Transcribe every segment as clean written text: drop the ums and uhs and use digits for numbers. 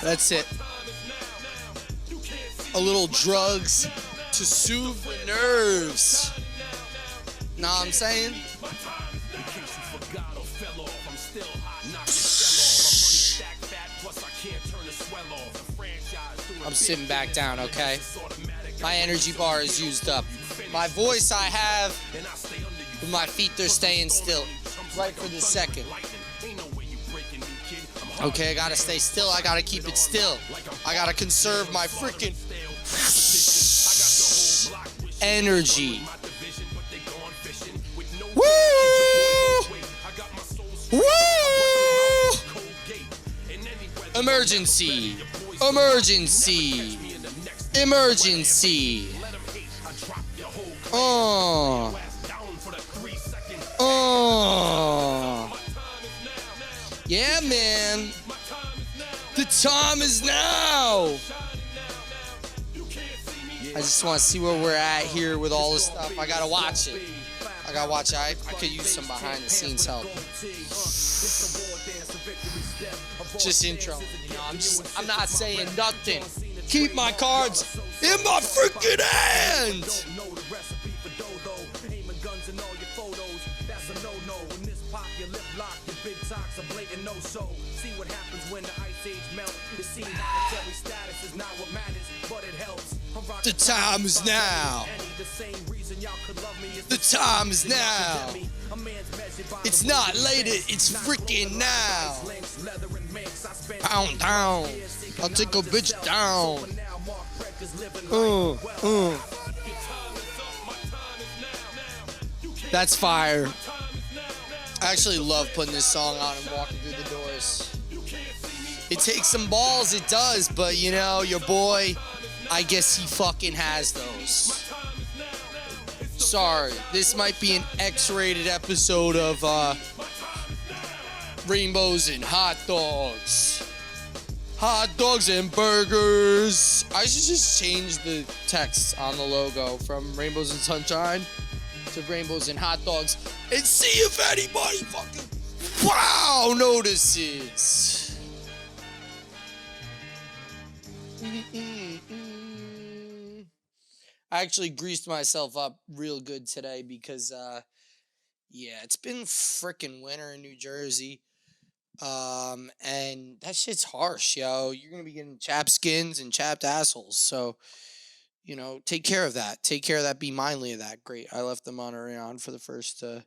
That's it. A little drugs to soothe the nerves. Know what I'm saying? I'm sitting back down, okay? My energy bar is used up. My voice I have, but my feet, they're staying still. Right for the second. Okay, I gotta stay still. I gotta keep it still. I gotta conserve my freaking energy. Woo! Woo! Emergency. Emergency. Emergency. Oh. Oh. Yeah, man. The time is now. I just want to see where we're at here with all this stuff. I gotta watch it. I gotta watch it. I could use some behind the scenes help. Just intro. You know, I'm not saying nothing. Keep my cards in my freaking hand. See what happens when the ice age melts. The scene monetary status is not what matters, but it helps. The time is now. The time is now. It's not later, it's freaking now. Pound down. I'll take a bitch down. That's fire. I actually love putting this song on and walking through the doors. It takes some balls, it does, but you know, your boy, I guess he fucking has those. Sorry, this might be an X-rated episode of Rainbows and Hot Dogs. Hot dogs and burgers. I should just change the text on the logo from Rainbows and Sunshine to Rainbows and Hot Dogs and see if anybody fucking notices. I actually greased myself up real good today because, yeah, it's been frickin' winter in New Jersey. And that shit's harsh, yo. You're gonna be getting chapped skins and chapped assholes. So, you know, take care of that. Take care of that. Be mindly of that. Great. I left them on for the first, for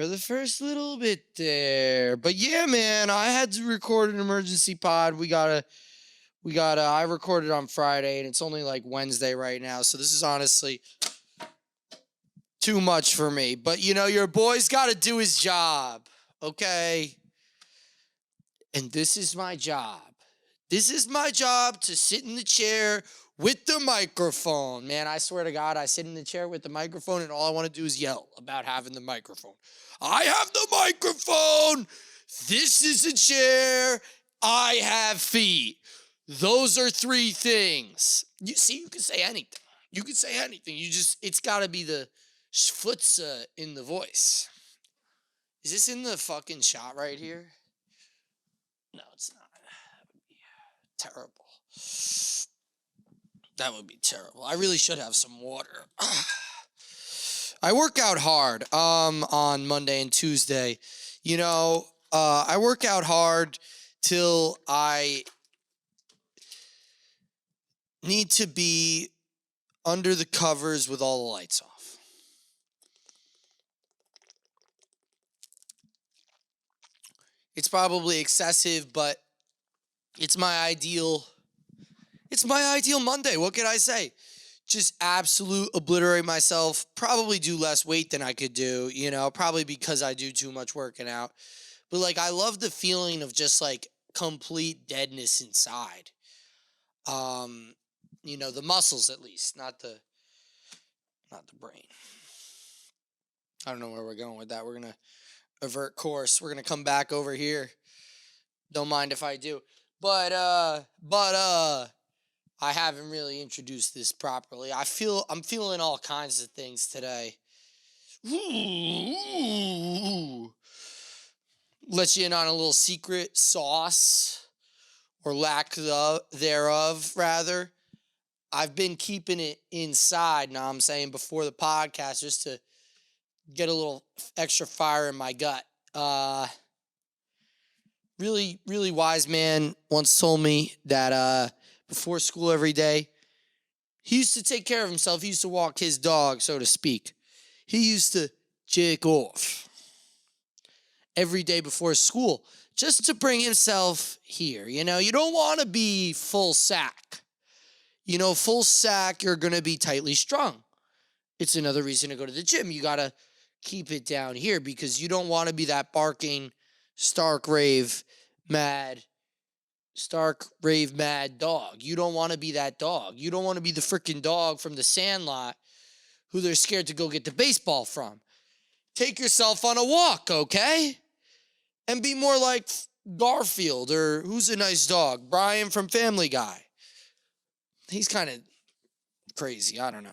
the first little bit there. But yeah, man, I had to record an emergency pod. I recorded on Friday and it's only like Wednesday right now. So this is honestly too much for me. But you know, your boy's got to do his job. Okay. And this is my job. This is my job to sit in the chair with the microphone. Man, I swear to God, I sit in the chair with the microphone and all I want to do is yell about having the microphone. I have the microphone. This is a chair. I have feet. Those are three things. You see, you can say anything. You can say anything. It's got to be the foots in the voice. Is this in the fucking shot right here? No, it's not. That would be terrible. That would be terrible. I really should have some water. I work out hard on Monday and Tuesday. You know, I work out hard till I need to be under the covers with all the lights off. It's probably excessive, but it's my ideal Monday. What can I say? Just absolute obliterate myself. Probably do less weight than I could do, you know, probably because I do too much working out. But like, I love the feeling of just like complete deadness inside. You know, the muscles at least, not the brain. I don't know where we're going with that. We're going to avert course. We're going to come back over here. Don't mind if I do. But I haven't really introduced this properly. I'm feeling all kinds of things today. Ooh. let you in on a little secret sauce, or lack thereof, rather. I've been keeping it inside, now I'm saying, before the podcast, just to get a little extra fire in my gut. Really, really wise man once told me that before school every day, he used to take care of himself. He used to walk his dog, so to speak. He used to jerk off every day before school just to bring himself here. You know, you don't want to be full sack. You know, full sack, you're going to be tightly strung. It's another reason to go to the gym. You got to keep it down here because you don't want to be that barking, stark rave mad dog. You don't want to be that dog. You don't want to be the freaking dog from the Sandlot who they're scared to go get the baseball from. Take yourself on a walk, okay? And be more like Garfield, or who's a nice dog? Brian from Family Guy. He's kind of crazy. I don't know.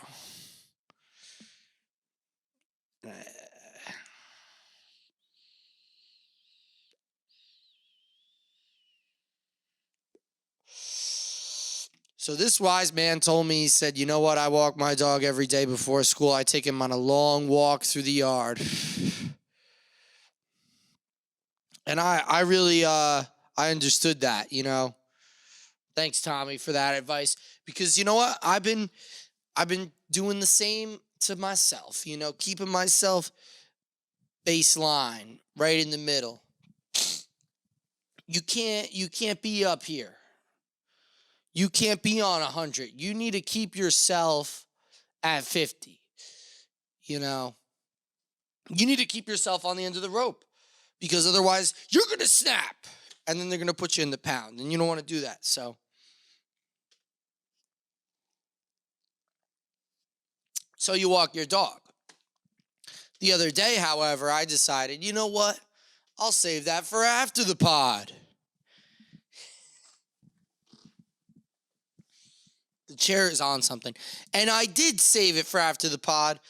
So this wise man told me, he said, you know what? I walk my dog every day before school. I take him on a long walk through the yard. And I really, I understood that, you know. Thanks, Tommy, for that advice. Because you know what? I've been doing the same to myself, you know, keeping myself baseline, right in the middle. You can't be up here. You can't be on 100. You need to keep yourself at 50. You know, you need to keep yourself on the end of the rope, because otherwise you're going to snap and then they're going to put you in the pound, and you don't want to do that. So you walk your dog. The other day, however, I decided, you know what? I'll save that for after the pod. The chair is on something. And I did save it for after the pod.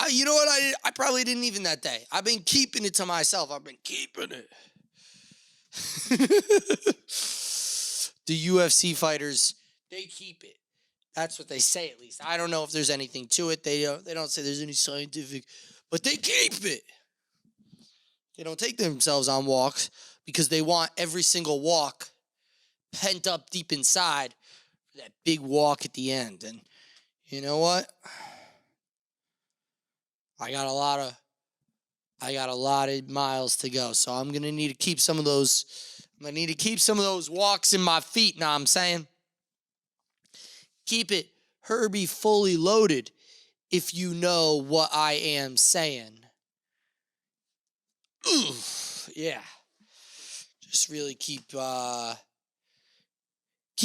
You know what I did? I probably didn't even that day. I've been keeping it to myself. I've been keeping it. The UFC fighters, they keep it. That's what they say, at least. I don't know if there's anything to it. They don't say there's any scientific, but they keep it. They don't take themselves on walks because they want every single walk pent up deep inside for that big walk at the end. And you know what? I got a lot of miles to go, so I'm gonna need to keep some of those. I'm gonna need to keep some of those walks in my feet. Now I'm saying, keep it Herbie fully loaded, if you know what I am saying. Ooh, yeah. Just really keep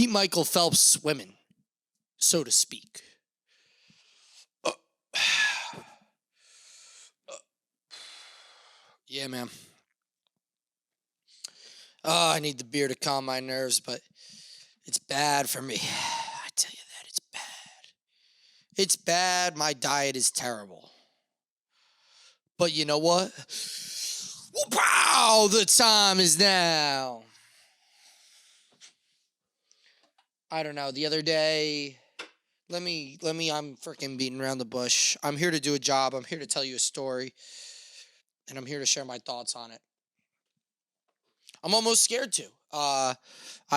Michael Phelps swimming, so to speak. Yeah, man. Oh, I need the beer to calm my nerves, but it's bad for me. I tell you that, it's bad. It's bad. My diet is terrible. But you know what? Wow, the time is now. I don't know. The other day, I'm freaking beating around the bush. I'm here to do a job. I'm here to tell you a story. And I'm here to share my thoughts on it. I'm almost scared to. I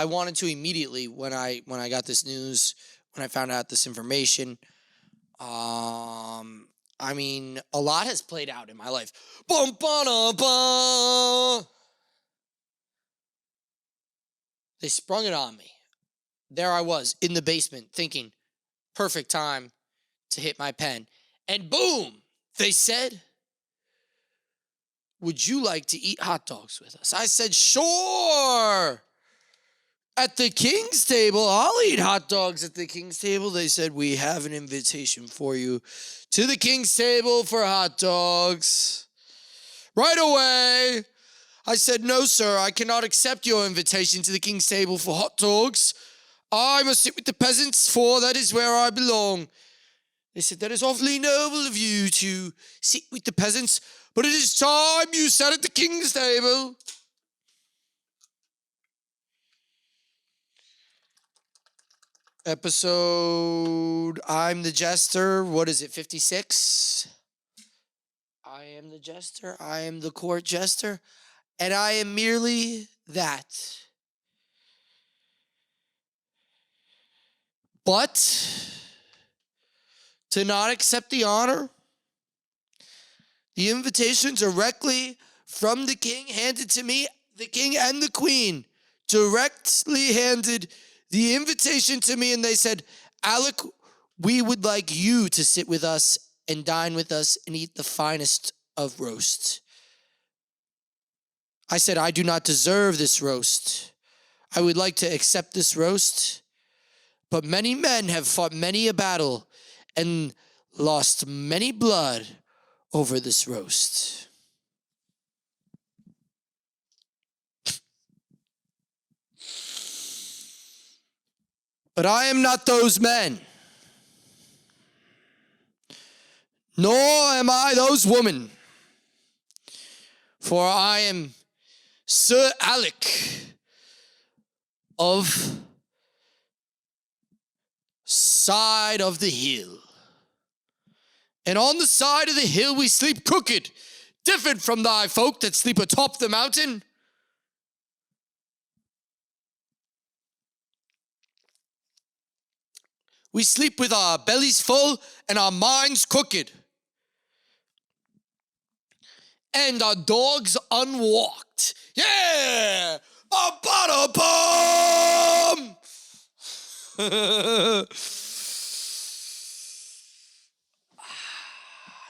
wanted to immediately when I got this news, when I found out this information. I mean, a lot has played out in my life. Bum, ba, ba. They sprung it on me. There I was in the basement thinking, perfect time to hit my pen. And boom, they said, would you like to eat hot dogs with us? I said, sure. At the King's Table, I'll eat hot dogs at the King's Table. They said, we have an invitation for you to the King's Table for hot dogs. Right away. I said, no, sir, I cannot accept your invitation to the King's Table for hot dogs. I must sit with the peasants, for that is where I belong. They said, that is awfully noble of you to sit with the peasants, but it is time you sat at the King's Table. Episode I'm the Jester. What is it, 56? I am the Jester. I am the court jester. And I am merely that. But to not accept the honor, the invitation directly from the king handed to me, the king and the queen directly handed the invitation to me, and they said, Alec, we would like you to sit with us and dine with us and eat the finest of roast. I said, I do not deserve this roast. I would like to accept this roast, but many men have fought many a battle and lost many blood over this roast. But I am not those men, nor am I those women, for I am Sir Alec of side of the hill. And on the side of the hill we sleep crooked, different from thy folk that sleep atop the mountain. We sleep with our bellies full and our minds crooked, and our dogs unwalked. Yeah! Ba-ba-da-bum!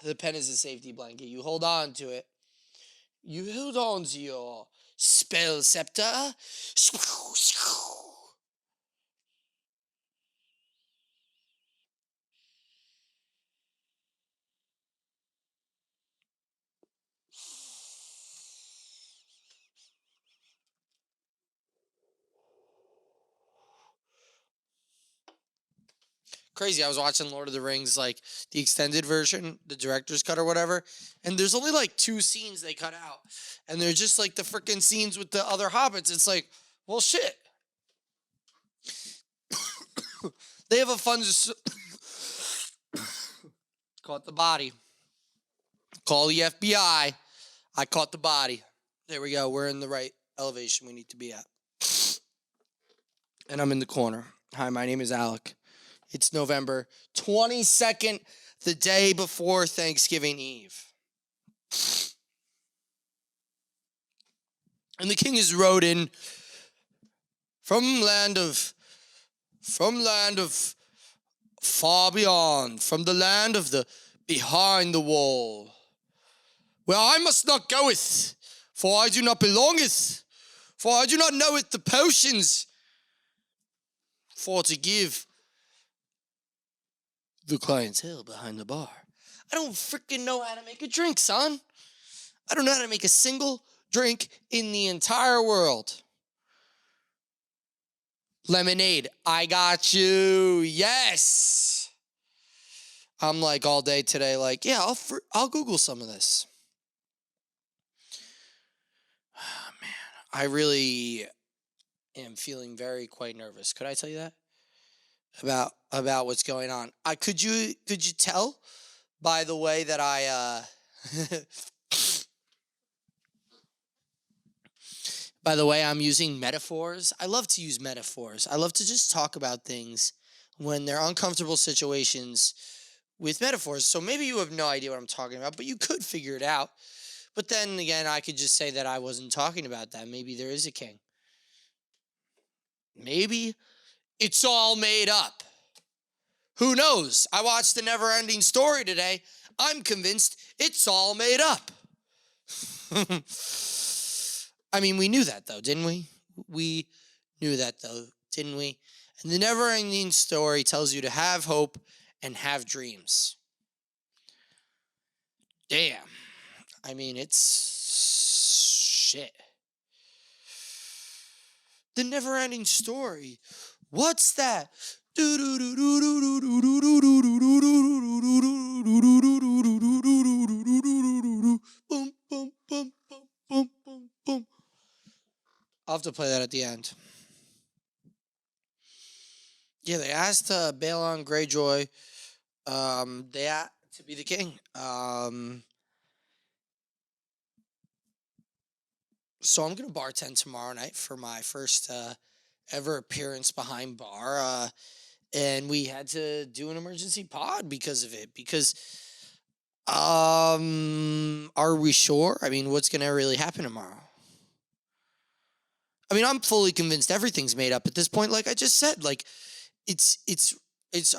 The pen is a safety blanket. You hold on to it. You hold on to your spell scepter. Crazy. I was watching Lord of the Rings, like the extended version, the director's cut or whatever, and there's only like 2 scenes they cut out, and they're just like the freaking scenes with the other hobbits. It's like, well, shit. They have a fun. Caught the body. Call the FBI. I caught the body. There we go. We're in the right elevation we need to be at. And I'm in the corner. Hi, my name is Alec. It's November 22nd, the day before Thanksgiving Eve. And the king is rode in from land of far beyond, from the land of the behind the wall, where I must not goeth, for I do not belongeth, for I do not knoweth the potions for to give the clientele behind the bar. I don't freaking know how to make a drink, son. I don't know how to make a single drink in the entire world. Lemonade, I got you. Yes. I'm like all day today, like, yeah, I'll Google some of this. Oh, man, I really am feeling quite nervous. Could I tell you that about what's going on? Could you tell by the way that I by the way I'm using metaphors? I love to use metaphors. I love to just talk about things when they're uncomfortable situations with metaphors. So maybe you have no idea what I'm talking about, but you could figure it out. But then again, I could just say that I wasn't talking about that. Maybe there is a king. Maybe it's all made up. Who knows? I watched The Never-Ending Story today. I'm convinced it's all made up. I mean, we knew that, though, didn't we? We knew that, though, didn't we? And The Never-Ending Story tells you to have hope and have dreams. Damn. I mean, it's shit. The Never-Ending Story. What's that? I'll have to play that at the end. Yeah, they asked Balon Greyjoy to be the king. So I'm gonna bartend tomorrow night for my first ever appearance behind bar. And we had to do an emergency pod because of it. Because are we sure? I mean, what's gonna really happen tomorrow? I mean, I'm fully convinced everything's made up at this point. Like I just said, like it's it's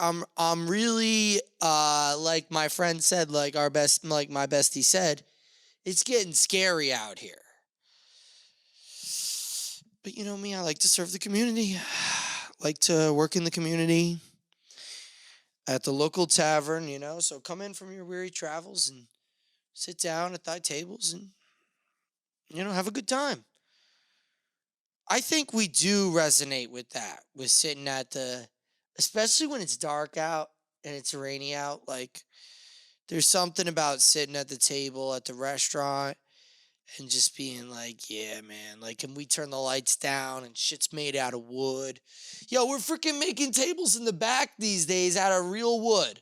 I'm really like my friend said, like my bestie said, it's getting scary out here. But you know me, I like to serve the community. Like to work in the community at the local tavern, you know. So come in from your weary travels and sit down at thy tables and have a good time. I think we do resonate with that, with sitting at the, especially when it's dark out and it's rainy out. Like, there's something about sitting at the table at the restaurant and just being like, yeah, man, like, can we turn the lights down and shit's made out of wood? Yo, we're freaking making tables in the back these days out of real wood.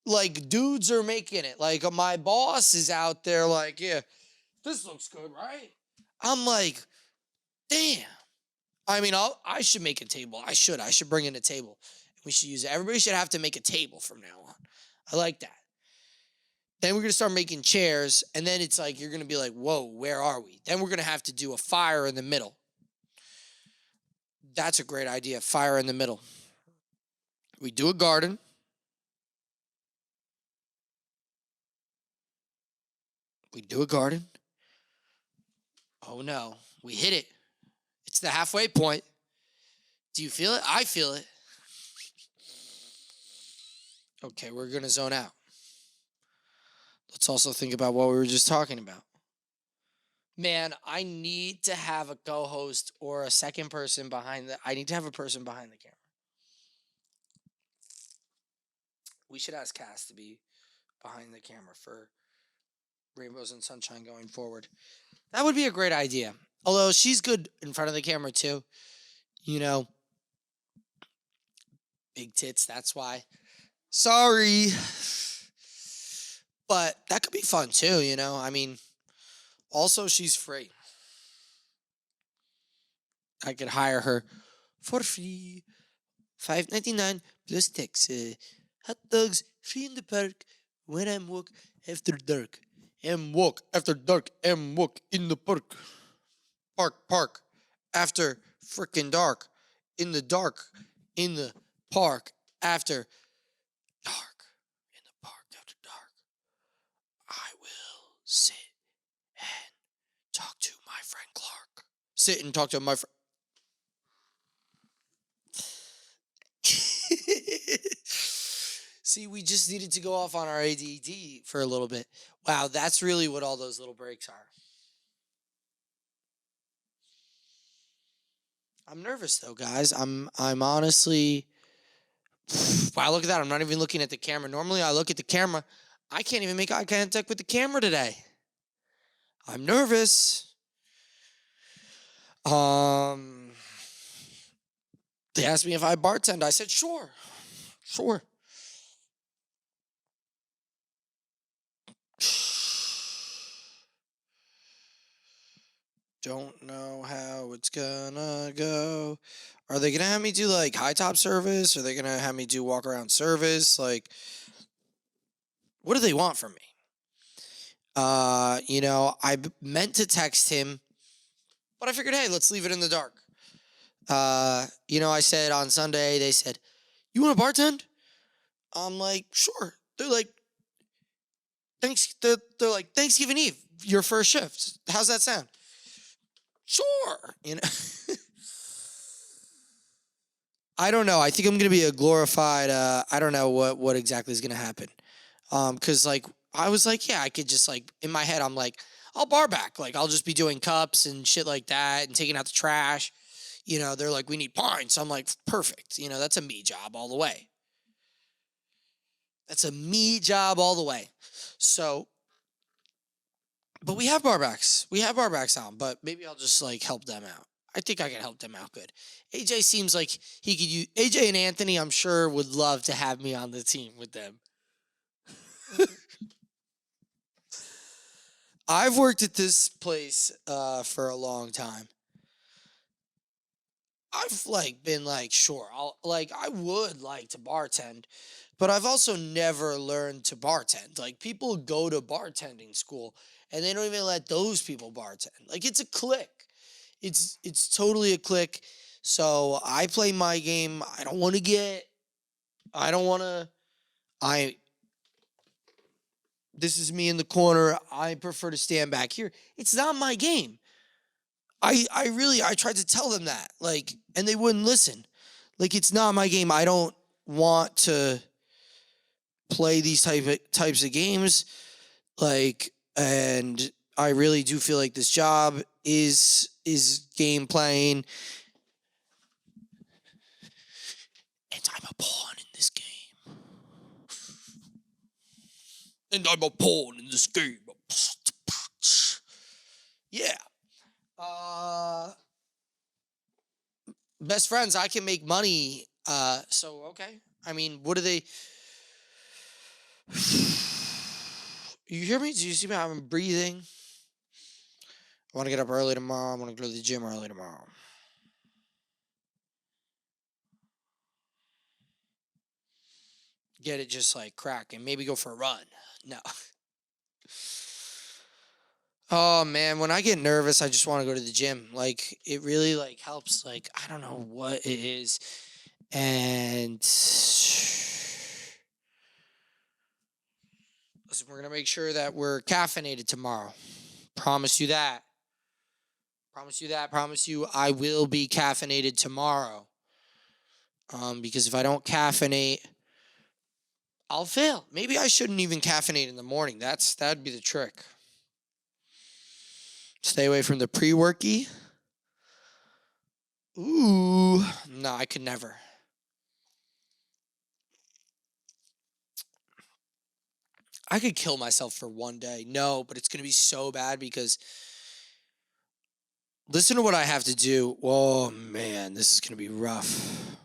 Like, dudes are making it. Like, my boss is out there, like, yeah, this looks good, right? I'm like, damn. I mean, I should make a table. I should bring in a table. We should use it. Everybody should have to make a table from now on. I like that. Then we're gonna start making chairs, and then it's like you're gonna be like, "Whoa, where are we?" Then we're gonna have to do a fire in the middle. That's a great idea. Fire in the middle. We do a garden. We do a garden. Oh no, we hit it. It's the halfway point. Do you feel it? I feel it. Okay, we're gonna zone out. Let's also think about what we were just talking about. Man, I need to have a co-host or a second person behind the. I need to have a person behind the camera. We should ask Cass to be behind the camera for Rainbows and Sunshine going forward. That would be a great idea. Although she's good in front of the camera too. You know, big tits, that's why. Sorry. But that could be fun too, you know? I mean, also she's free. I could hire her for free. $5.99 plus tax. Hot dogs free in the park when I'm walk after dark. And walk after dark and walk in the park. Park. After frickin' dark. In the dark. In the park. After dark. In the park after dark. I will sit and talk to my friend Clark. Sit and talk to my friend. See, we just needed to go off on our ADD for a little bit. Wow, that's really what all those little breaks are. I'm nervous though, guys. I'm honestly wow, look at that. I'm not even looking at the camera. Normally I look at the camera. I can't even make eye contact with the camera today. I'm nervous. Um they asked me if I bartend. I said sure. Sure. Don't know how it's gonna go. Are they gonna have me do like high top service? Are they gonna have me do walk around service? Like, what do they want from me? I meant to text him, but I figured, hey, let's leave it in the dark. I said on Sunday, they said, you want to bartend? I'm like, sure. They're like, they're like, Thanksgiving Eve, your first shift. How's that sound? Sure. I don't know. I think I'm gonna be a glorified. I don't know what exactly is gonna happen. Cause like I was like, yeah, I could just like in my head, I'm like, I'll bar back. Like I'll just be doing cups and shit like that and taking out the trash. They're like, we need pints. I'm like, perfect. That's a me job all the way. That's a me job all the way. So, but we have barbacks. We have barbacks on, but maybe I'll just like help them out. I think I can help them out good. AJ seems like he could use AJ and Anthony. I'm sure would love to have me on the team with them. I've worked at this place for a long time. I've been sure, I would like to bartend, but I've also never learned to bartend. Like people go to bartending school and they don't even let those people bartend. Like it's a clique. It's totally a clique. So I play my game. I don't want to I this is me in the corner. I prefer to stand back here. It's not my game. I tried to tell them that, and they wouldn't listen. Like it's not my game. I don't want to play these types of games. And I really do feel like this job is game playing, and I'm a pawn in this game. And I'm a pawn in this game. Yeah. Best friends, I can make money. So okay. I mean, what do they? You hear me? Do you see me? I'm breathing. I want to get up early tomorrow. I want to go to the gym early tomorrow. Get it just cracking. Maybe go for a run. No. Oh man, when I get nervous, I just want to go to the gym. It really helps. I don't know what it is. And listen, we're gonna make sure that we're caffeinated tomorrow. Promise you that. Promise you that. Promise you I will be caffeinated tomorrow. Because if I don't caffeinate, I'll fail. Maybe I shouldn't even caffeinate in the morning. That'd be the trick. Stay away from the pre-worky. Ooh, no, I could never. I could kill myself for one day. No, but it's going to be so bad because listen to what I have to do. Oh, man, this is going to be rough.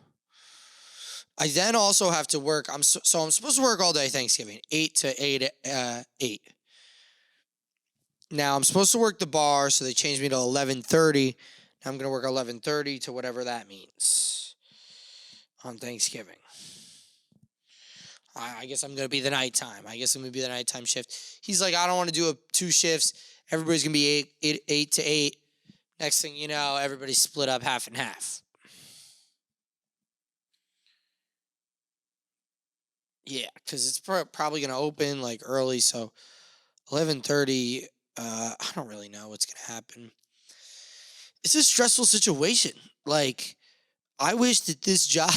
I then also have to work. I'm supposed to work all day Thanksgiving, 8 to 8. Now, I'm supposed to work the bar, so they changed me to 11:30. I'm going to work 11:30 to whatever that means on Thanksgiving. I guess I'm going to be the nighttime. I guess I'm going to be the nighttime shift. He's like, I don't want to do 2 shifts. Everybody's going to be 8 to 8. Next thing you know, everybody's split up half and half. Yeah, because it's probably going to open early. So 11:30, I don't really know what's going to happen. It's a stressful situation. I wish that this job...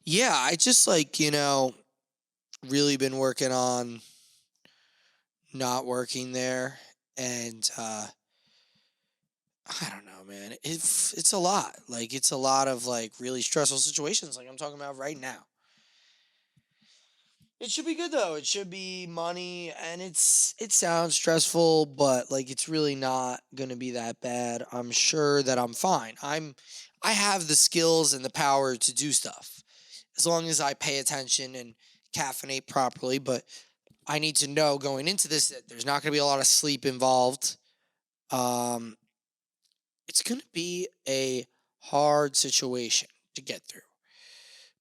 Yeah, I just really been working on not working there, and I don't know, man. It's a lot. It's a lot of really stressful situations like I'm talking about right now. It should be good though. It should be money, and it sounds stressful, but it's really not going to be that bad. I'm sure that I'm fine. I have the skills and the power to do stuff as long as I pay attention and caffeinate properly, but I need to know going into this that there's not going to be a lot of sleep involved. Um, it's going to be a hard situation to get through,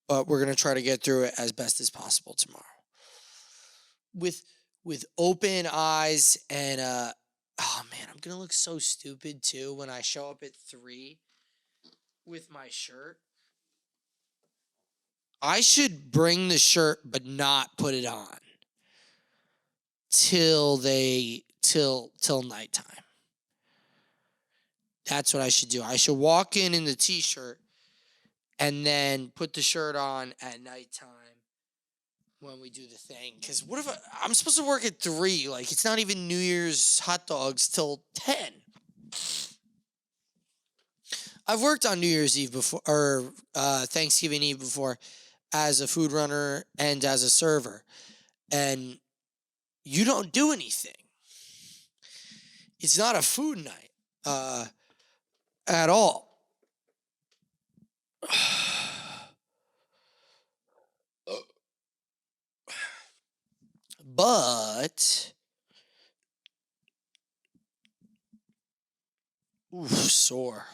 but we're going to try to get through it as best as possible tomorrow. With open eyes and oh man, I'm going to look so stupid too when I show up at 3 with my shirt. I should bring the shirt but not put it on till nighttime. That's what I should do. I should walk in the t-shirt and then put the shirt on at nighttime when we do the thing. Because what if I'm supposed to work at 3? Like, it's not even New Year's hot dogs till 10. I've worked on New Year's Eve before, or Thanksgiving Eve before, as a food runner and as a server. And you don't do anything. It's not a food night at all. But, oof, sore.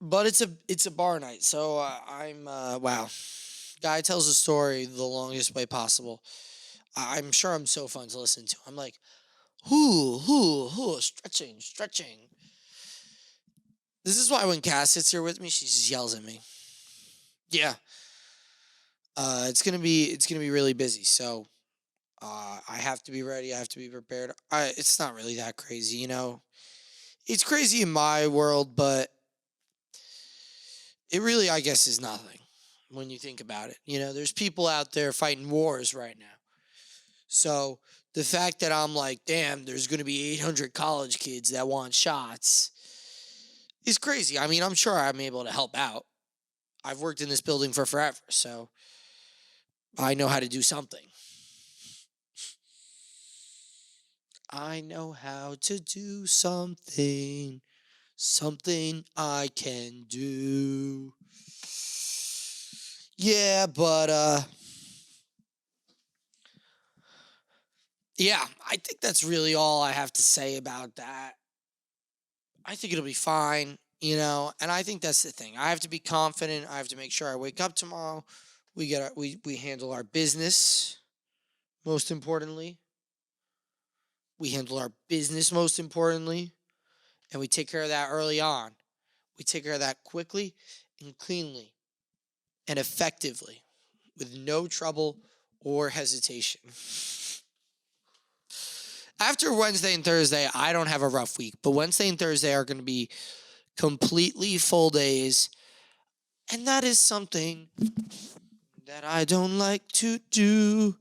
But it's a bar night, so I'm wow. Guy tells a story the longest way possible. I'm sure I'm so fun to listen to. I'm like, stretching, stretching. This is why when Cass sits here with me, she just yells at me. Yeah. It's gonna be really busy, so I have to be ready. I have to be prepared. It's not really that crazy, you know. It's crazy in my world, but it really, I guess, is nothing when you think about it. You know, there's people out there fighting wars right now. So the fact that I'm like, damn, there's going to be 800 college kids that want shots is crazy. I mean, I'm sure I'm able to help out. I've worked in this building for forever, so I know how to do something. I know how to do something. Something I can do. Yeah, but yeah, I think that's really all I have to say about that. I think it'll be fine, you know, and I think that's the thing. I have to be confident. I have to make sure I wake up tomorrow. We handle our business most importantly. We handle our business most importantly, and we take care of that early on. We take care of that quickly and cleanly and effectively with no trouble or hesitation. After Wednesday and Thursday, I don't have a rough week, but Wednesday and Thursday are going to be completely full days. And that is something that I don't like to do.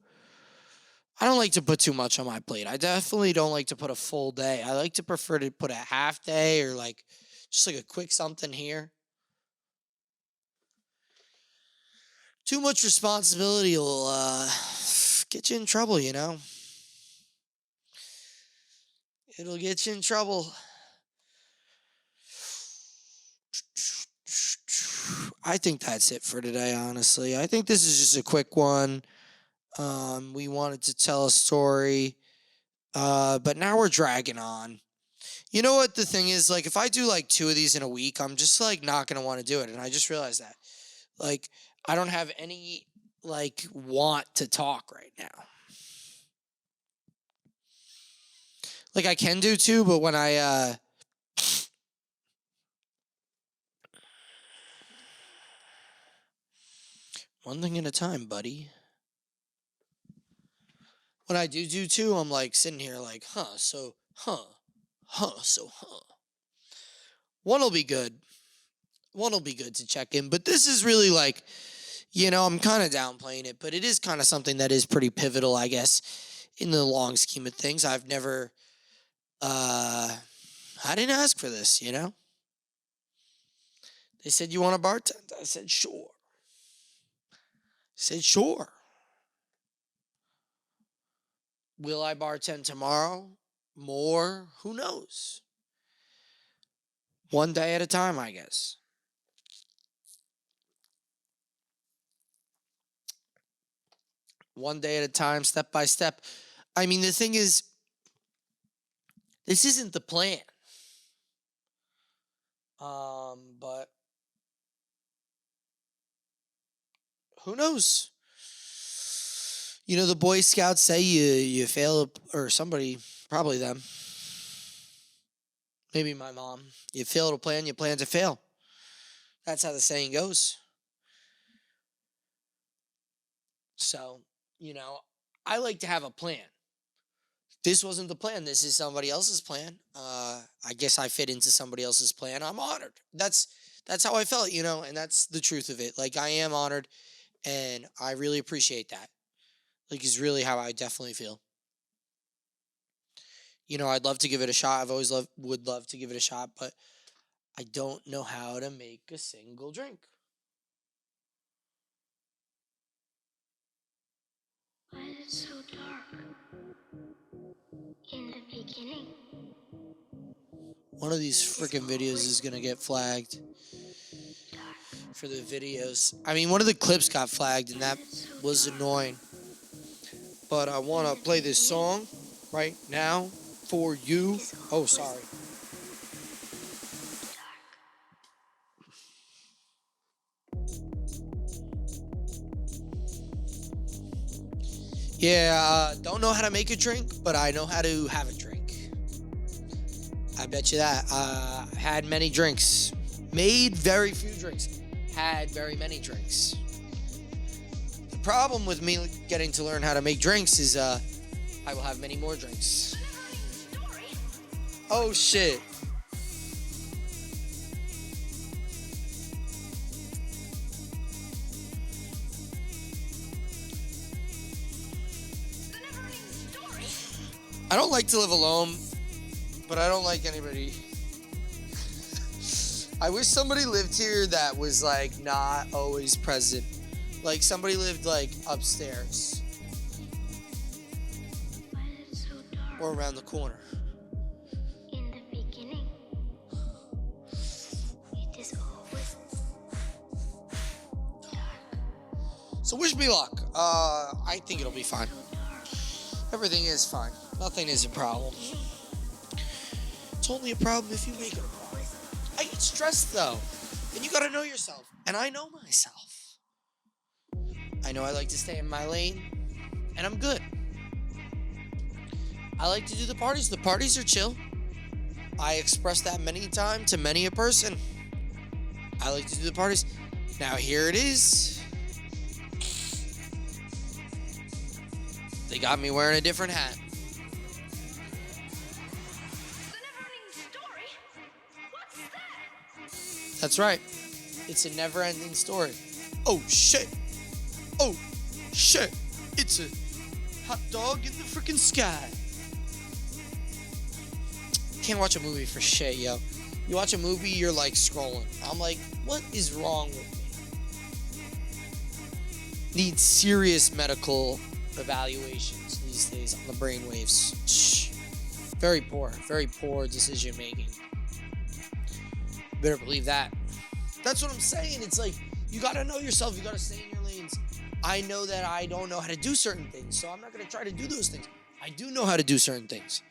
I don't like to put too much on my plate. I definitely don't like to put a full day. I like to prefer to put a half day or like just like a quick something here. Too much responsibility will get you in trouble, you know? It'll get you in trouble. I think that's it for today, honestly. I think this is just a quick one. We wanted to tell a story, but now we're dragging on. You know what the thing is? Like, if I do like 2 of these in a week, I'm just like not gonna want to do it, and I just realized that. Like, I don't have any like want to talk right now. Like, I can do 2, but when I one thing at a time, buddy. When I do 2, I'm like sitting here like, so, One will be good. One will be good to check in, but this is really like, you know, I'm kind of downplaying it, but it is kind of something that is pretty pivotal, I guess, in the long scheme of things. I've never, I didn't ask for this, you know? They said, you want to bartend? I said, sure. I said, sure. Will I bartend tomorrow? More? Who knows? One day at a time, I guess. One day at a time, step by step. I mean, the thing is, this isn't the plan. But who knows? You know, the Boy Scouts say you fail, or somebody, probably them. Maybe my mom. You fail to plan, you plan to fail. That's how the saying goes. So, you know, I like to have a plan. This wasn't the plan. This is somebody else's plan. I guess I fit into somebody else's plan. I'm honored. That's how I felt, you know, and that's the truth of it. Like, I am honored, And I really appreciate that. Like, is really how I definitely feel. You know, I'd love to give it a shot. I've always would love to give it a shot, but I don't know how to make a single drink. Why is it so dark in the beginning? One of these freaking videos is going to get flagged for the videos. I mean, one of the clips got flagged, and that was annoying. But I want to play this song right now for you. Oh, sorry. Yeah, don't know how to make a drink, but I know how to have a drink. I bet you that. Had many drinks. Made very few drinks. Had very many drinks. The problem with me getting to learn how to make drinks is I will have many more drinks. Oh, shit. I don't like to live alone, but I don't like anybody. I wish somebody lived here that was like not always present. Like somebody lived like upstairs Why is it so dark or around the corner. in the beginning? It is always dark. So wish me luck. I think it'll be fine. So dark. Everything is fine. Nothing is a problem. It's only a problem if you make it a problem. I get stressed though. And you gotta know yourself. And I know myself. I know I like to stay in my lane. And I'm good. I like to do the parties. The parties are chill. I expressed that many times to many a person. I like to do the parties. Now here it is. They got me wearing a different hat. That's right. It's a never-ending story. Oh, shit. Oh, shit. It's a hot dog in the freaking sky. Can't watch a movie for shit, yo. You watch a movie, you're like scrolling. I'm like, what is wrong with me? Need serious medical evaluations these days on the brainwaves. Shh. Very poor decision making. Better believe that. That's what I'm saying. It's like, you gotta know yourself. You gotta stay in your lanes. I know that I don't know how to do certain things, so I'm not gonna try to do those things. I do know how to do certain things.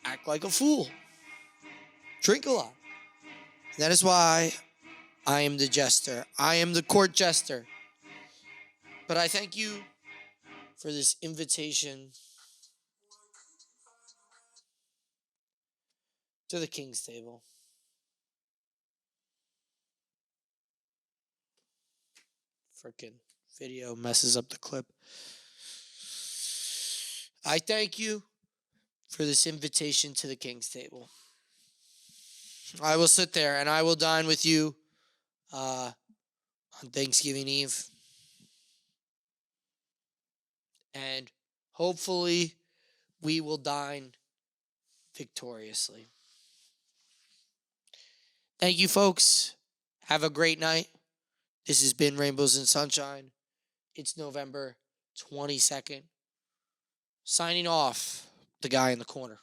Act like a fool. Drink a lot. And that is why I am the jester. I am the court jester. But I thank you for this invitation to the King's Table. Freaking video messes up the clip. I thank you for this invitation to the King's Table. I will sit there and I will dine with you on Thanksgiving Eve. And hopefully we will dine victoriously. Thank you, folks. Have a great night. This has been Rainbows and Sunshine. It's November 22nd. Signing off, the guy in the corner.